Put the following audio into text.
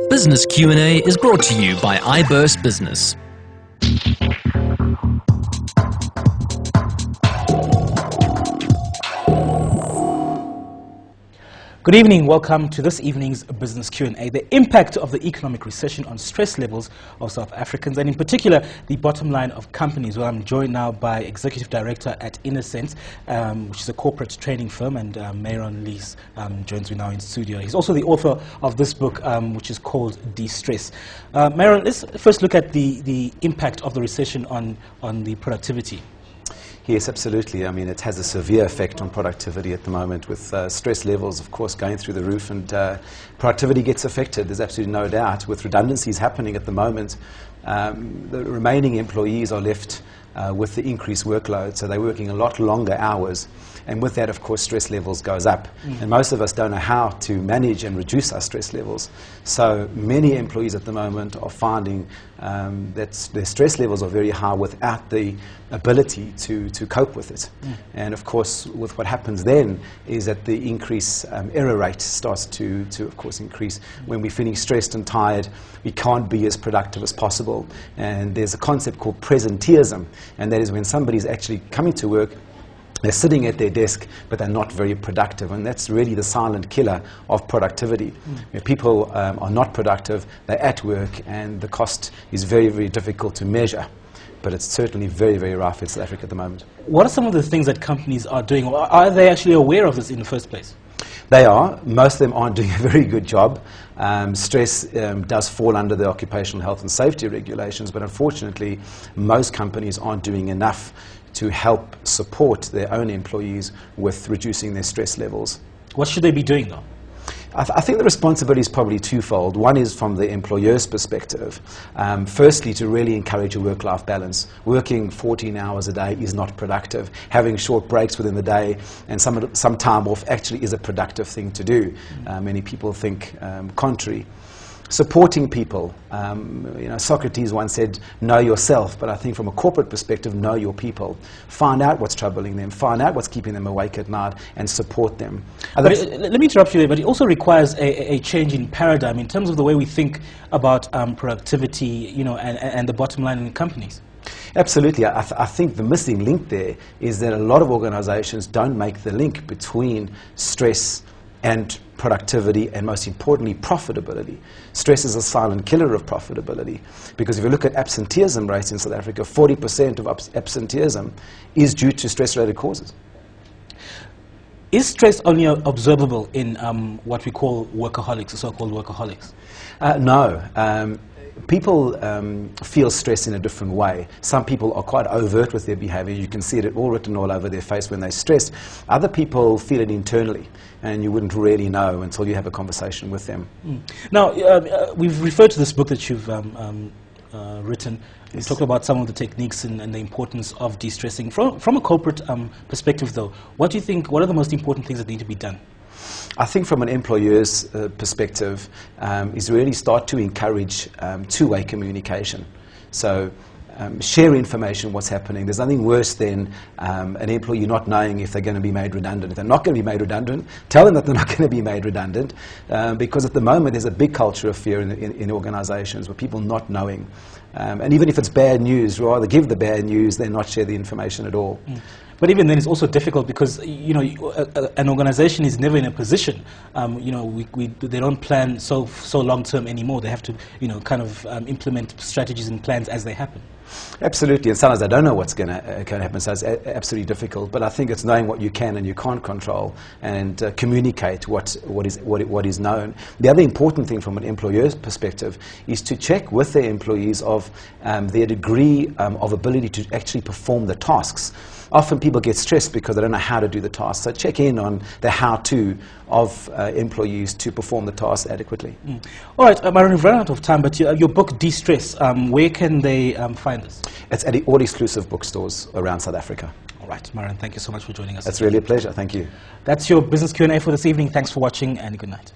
Business Q&A is brought to you by iBurst Business. Good evening. Welcome to this evening's Business Q&A. The impact of the economic recession on stress levels of South Africans, and in particular, the bottom line of companies. Well, I'm joined now by Executive Director at Innocence, which is a corporate training firm, and Meiron Lees joins me now in studio. He's also the author of this book, which is called De-Stress. Meiron, let's first look at the impact of the recession on the productivity. Yes, absolutely. I mean, it has a severe effect on productivity at the moment, with stress levels, of course, going through the roof, and productivity gets affected. There's absolutely no doubt. With redundancies happening at the moment, the remaining employees are left with the increased workload, so they're working a lot longer hours. And with that, of course, stress levels goes up. And most of us don't know how to manage and reduce our stress levels. So many employees at the moment are finding that their stress levels are very high without the ability to cope with it. And of course, with what happens then is that the increase error rate starts to of course increase. When we finish stressed and tired, we can't be as productive as possible. And there's a concept called presenteeism, and that is when somebody's actually coming to work, they're sitting at their desk, but they're not very productive, and that's really the silent killer of productivity. When people are not productive, they're at work, and the cost is very, very difficult to measure. But it's certainly very, very rough in South Africa at the moment. What are some of the things that companies are doing? Are they actually aware of this in the first place? They are. Most of them aren't doing a very good job. Stress does fall under the occupational health and safety regulations, but unfortunately, most companies aren't doing enough to help support their own employees with reducing their stress levels. What should they be doing, though? I think the responsibility is probably twofold. One is from the employer's perspective. Firstly, to really encourage a work-life balance. Working 14 hours a day is not productive. Having short breaks within the day and some time off actually is a productive thing to do. Many people think contrary. Supporting people. Socrates once said, know yourself, but I think from a corporate perspective, know your people. Find out what's troubling them, find out what's keeping them awake at night, and support them. But let me interrupt you there, but it also requires a change in paradigm in terms of the way we think about productivity, and the bottom line in companies. Absolutely. I think the missing link there is that a lot of organizations don't make the link between stress and productivity, and most importantly, profitability. Stress is a silent killer of profitability, because if you look at absenteeism rates in South Africa, 40% of absenteeism is due to stress-related causes. Is stress only observable in what we call workaholics, the so-called workaholics? No. People feel stress in a different way. Some people are quite overt with their behavior. You can see it all written all over their face when they're stressed. Other people feel it internally, and you wouldn't really know until you have a conversation with them. Now, we've referred to this book that you've written. You talk about some of the techniques and the importance of de-stressing. From a corporate perspective, though, what do you think, what are the most important things that need to be done? I think from an employer's perspective is really start to encourage two-way communication. So share information, what's happening. There's nothing worse than an employee not knowing if they're going to be made redundant. If they're not going to be made redundant, tell them that they're not going to be made redundant, because at the moment there's a big culture of fear in organizations, with people not knowing. And even if it's bad news, rather give the bad news than not share the information at all. But even then, it's also difficult because an organization is never in a position. They don't plan so long term anymore. They have to implement strategies and plans as they happen. Absolutely, and sometimes they don't know what's going to happen, so it's absolutely difficult. But I think it's knowing what you can and you can't control, and communicate what is known. The other important thing from an employer's perspective is to check with their employees of their degree of ability to actually perform the tasks. Often people get stressed because they don't know how to do the task. So check in on the how-to of employees to perform the task adequately. All right, Meiron, we've run out of time, but your book, De-Stress, where can they find this? It's at all exclusive bookstores around South Africa. All right, Meiron, thank you so much for joining us. It's really a pleasure. Thank you. That's your Business Q&A for this evening. Thanks for watching, and good night.